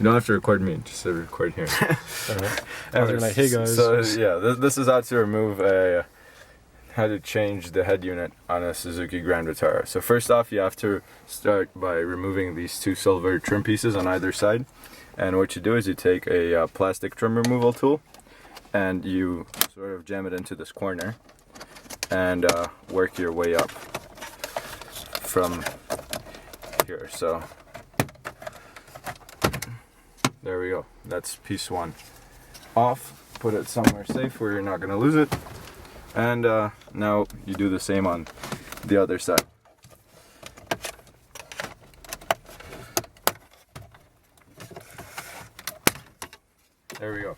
You don't have to record me, just record here. Like, hey guys. So yeah, this is how to remove how to change the head unit on a Suzuki Grand Vitara. So first off, you have to start by removing these two silver trim pieces on either side. And what you do is you take a plastic trim removal tool and you sort of jam it into this corner and work your way up from here. So there we go. That's piece one off. Put it somewhere safe where you're not going to lose it. And now you do the same on the other side. There we go.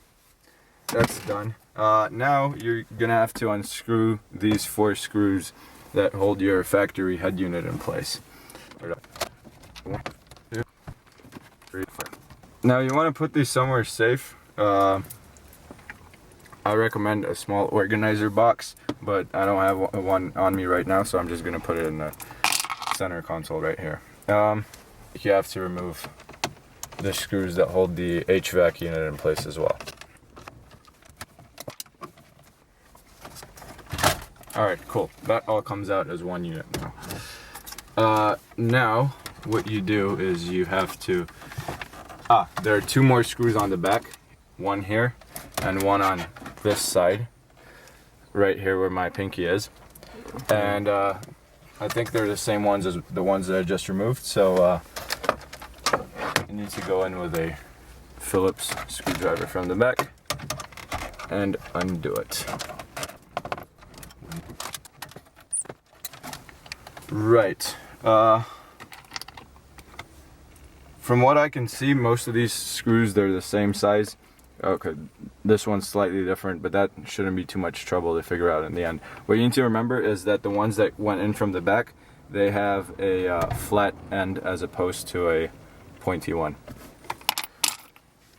That's done. Now you're gonna have to unscrew these 4 screws that hold your factory head unit in place. 1, 2, 3, 4. Now you want to put these somewhere safe. I recommend a small organizer box, but I don't have one on me right now, so I'm just gonna put it in the center console right here. You have to remove the screws that hold the HVAC unit in place as well. Alright, cool. That all comes out as one unit now. Now, what you do is you have to... there are 2 more screws on the back. One here, and one on this side. Right here where my pinky is. And I think they're the same ones as the ones that I just removed, so you need to go in with a Phillips screwdriver from the back and undo it. Right. From what I can see, most of these screws, they're the same size. Okay, this one's slightly different, but that shouldn't be too much trouble to figure out in the end. What you need to remember is that the ones that went in from the back, they have a flat end as opposed to a pointy one.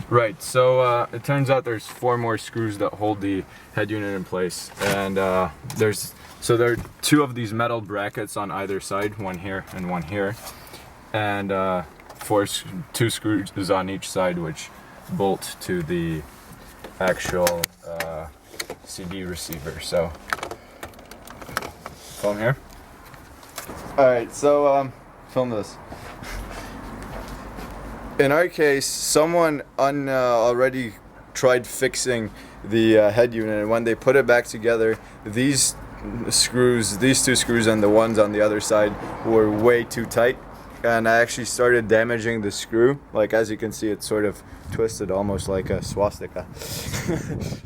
Right, so it turns out there's 4 more screws that hold the head unit in place, and there are 2 of these metal brackets on either side, one here and one here, and 2 screws on each side which bolt to the actual CD receiver. So film here. Alright, so film this. In our case, someone already tried fixing the head unit, and when they put it back together, these 2 screws and the ones on the other side were way too tight, and I actually started damaging the screw. Like, as you can see, it's sort of twisted almost like a swastika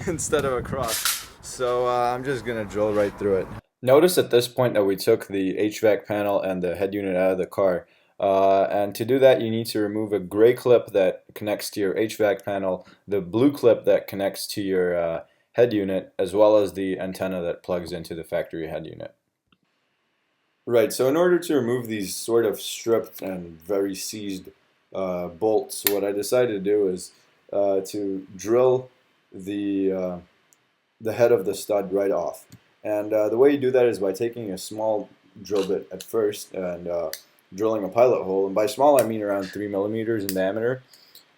instead of a cross. So I'm just gonna drill right through it. Notice at this point that we took the HVAC panel and the head unit out of the car. And to do that, you need to remove a gray clip that connects to your HVAC panel, the blue clip that connects to your head unit, as well as the antenna that plugs into the factory head unit. Right, so in order to remove these sort of stripped and very seized bolts, what I decided to do is to drill the head of the stud right off. And the way you do that is by taking a small drill bit at first and drilling a pilot hole, and by small I mean around 3 millimeters in diameter.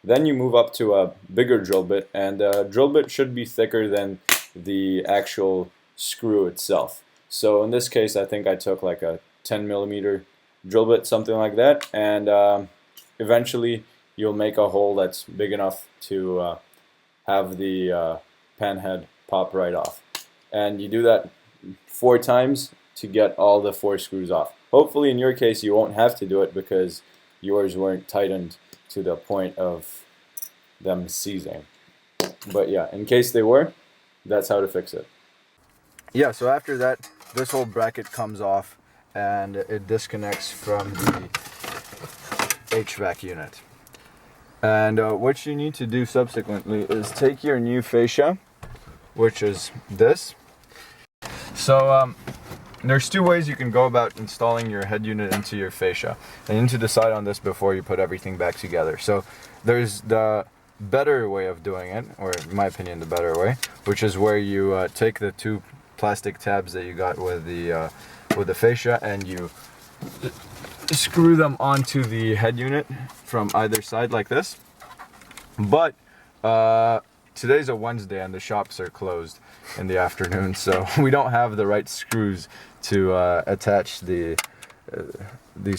Then you move up to a bigger drill bit, and the drill bit should be thicker than the actual screw itself. So in this case, I think I took like a 10 millimeter drill bit, something like that, and eventually you'll make a hole that's big enough to have the pan head pop right off. And you do that 4 times to get all the 4 screws off. Hopefully in your case you won't have to do it because yours weren't tightened to the point of them seizing. But yeah, in case they were, that's how to fix it. Yeah, so after that, this whole bracket comes off and it disconnects from the HVAC unit. And what you need to do subsequently is take your new fascia, which is this. So there's 2 ways you can go about installing your head unit into your fascia, and you need to decide on this before you put everything back together. So there's the better way of doing it, or in my opinion the better way, which is where you take the 2 plastic tabs that you got with the fascia and you screw them onto the head unit from either side like this. But today's a Wednesday and the shops are closed in the afternoon, so we don't have the right screws to attach these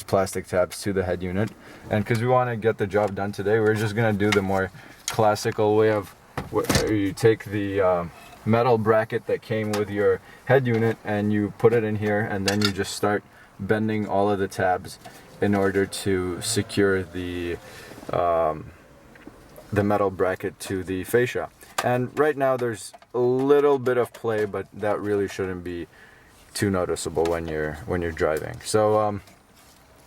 plastic tabs to the head unit. And because we want to get the job done today, we're just going to do the more classical way of where you take the metal bracket that came with your head unit and you put it in here, and then you just start bending all of the tabs in order to secure the metal bracket to the fascia. And right now there's a little bit of play, but that really shouldn't be too noticeable when you're driving. So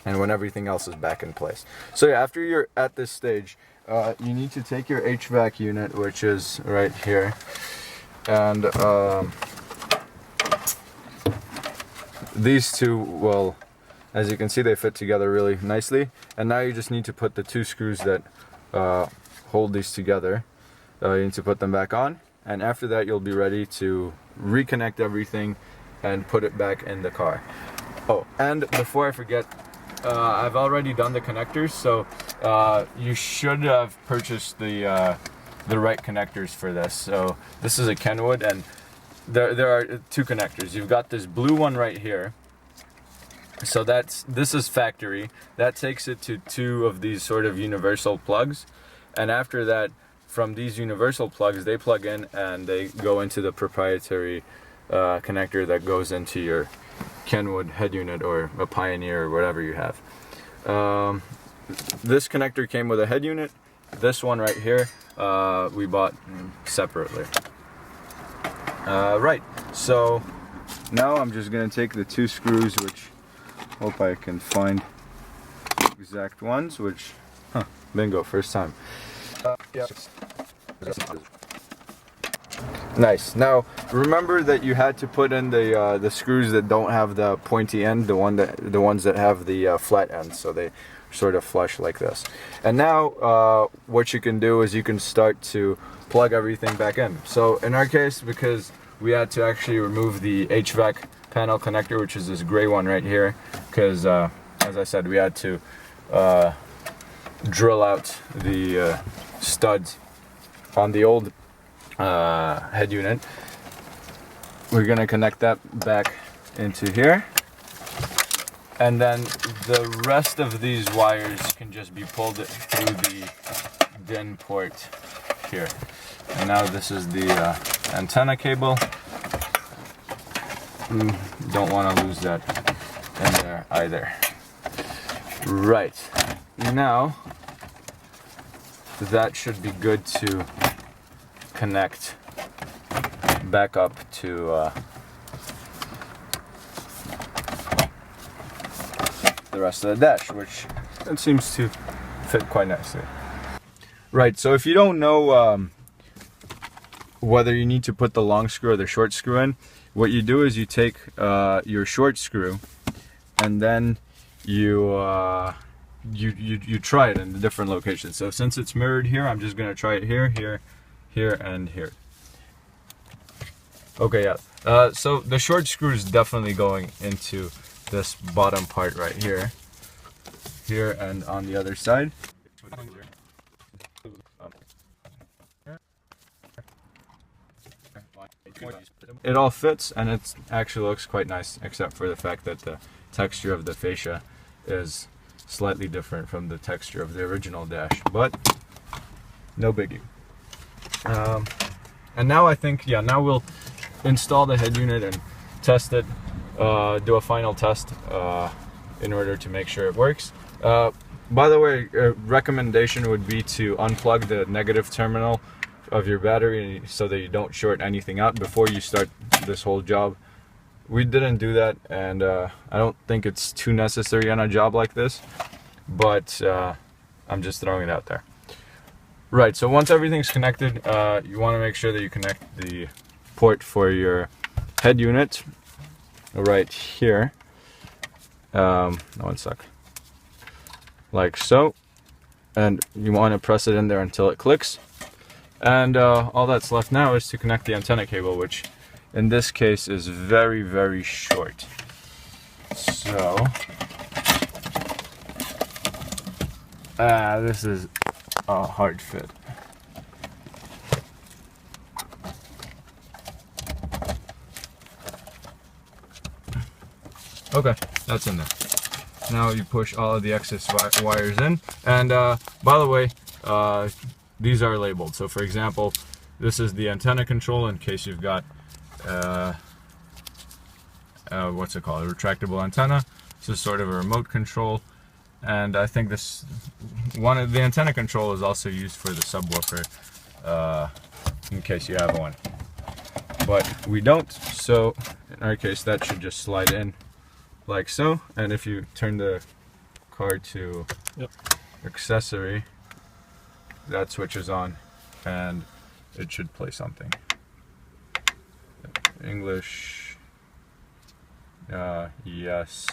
and when everything else is back in place. So yeah, after you're at this stage, you need to take your HVAC unit, which is right here, and these two will, as you can see, they fit together really nicely. And now you just need to put the two screws that hold these together. You need to put them back on, and after that you'll be ready to reconnect everything and put it back in the car. Oh, and before I forget, I've already done the connectors, so you should have purchased the right connectors for this. So this is a Kenwood, and there are two connectors. You've got this blue one right here. So this is factory. That takes it to two of these sort of universal plugs, and after that, from these universal plugs, they plug in and they go into the proprietary connector that goes into your Kenwood head unit or a Pioneer or whatever you have. This connector came with a head unit. This one right here we bought separately. Right, so now I'm just going to take the two screws, which hope I can find exact ones, which, bingo, first time. Yeah. Nice. Now remember that you had to put in the screws that don't have the pointy end, the ones that have the flat end, so they sort of flush like this. And now what you can do is you can start to plug everything back in. So in our case, because we had to actually remove the HVAC panel connector, which is this gray one right here, because as I said, we had to drill out the studs on the old head unit. We're gonna connect that back into here, and then the rest of these wires can just be pulled through the DIN port here. And now this is the antenna cable. Don't want to lose that in there either. Right, now that should be good to connect back up to the rest of the dash, which it seems to fit quite nicely. Right, so if you don't know whether you need to put the long screw or the short screw in, what you do is you take your short screw and then you try it in different locations. So since it's mirrored here, I'm just gonna try it here, here, here, and here. Okay, yeah. So the short screw is definitely going into this bottom part right here, and on the other side. It all fits, and it actually looks quite nice, except for the fact that the texture of the fascia is slightly different from the texture of the original dash, but no biggie. And now I think, yeah, now we'll install the head unit and test it, do a final test in order to make sure it works. By the way, a recommendation would be to unplug the negative terminal of your battery so that you don't short anything out before you start this whole job. We didn't do that, and I don't think it's too necessary on a job like this, but I'm just throwing it out there. Right, so once everything's connected, you want to make sure that you connect the port for your head unit right here. One sec. Like so. And you want to press it in there until it clicks. And all that's left now is to connect the antenna cable, which in this case is very, very short. So, this is a hard fit. Okay, that's in there. Now you push all of the excess wires in, and by the way, these are labeled. So for example, this is the antenna control in case you've got what's it called, a retractable antenna. This is sort of a remote control, and I think this one of the antenna control is also used for the subwoofer in case you have one, but we don't. So in our case, that should just slide in like so, and if you turn the car to accessory, that switches on and it should play something. English, yes,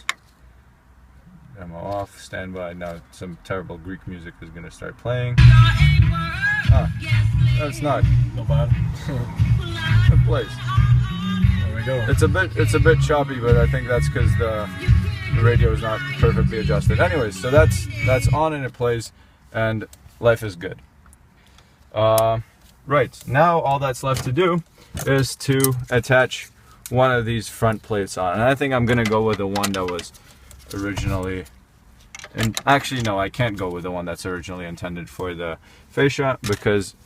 demo off, standby. Now some terrible Greek music is going to start playing. That's not bad. it plays. There we go. It's a bit choppy, but I think that's because the radio is not perfectly adjusted. Anyways, so that's on and it plays, and life is good. Right, now all that's left to do is to attach one of these front plates on, and I think I'm gonna go with the one that was originally, and actually no, I can't go with the one that's originally intended for the fascia because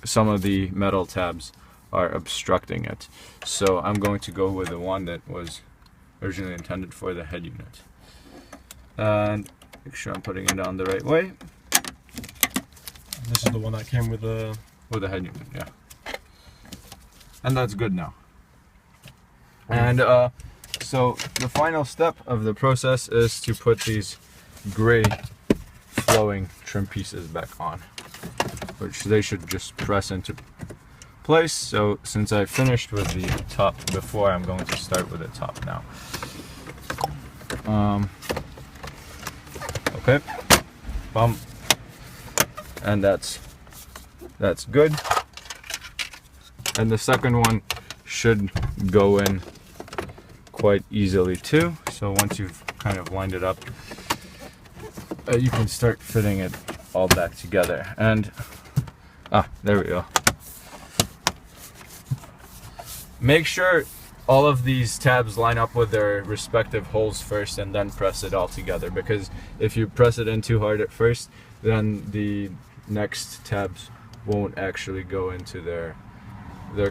some of the metal tabs are obstructing it. So I'm going to go with the one that was originally intended for the head unit, and make sure I'm putting it on the right way. This is the one that came with the head unit, yeah. And that's good now. And so the final step of the process is to put these gray flowing trim pieces back on, which they should just press into place. So since I finished with the top before, I'm going to start with the top now. Okay, bump, and that's good. And the second one should go in quite easily too. So once you've kind of lined it up, you can start fitting it all back together. And there we go. Make sure all of these tabs line up with their respective holes first, and then press it all together, because if you press it in too hard at first, then the next tabs won't actually go into their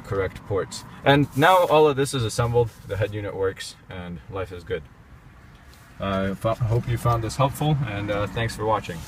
correct ports. And now all of this is assembled, the head unit works, and life is good. I hope you found this helpful, and thanks for watching.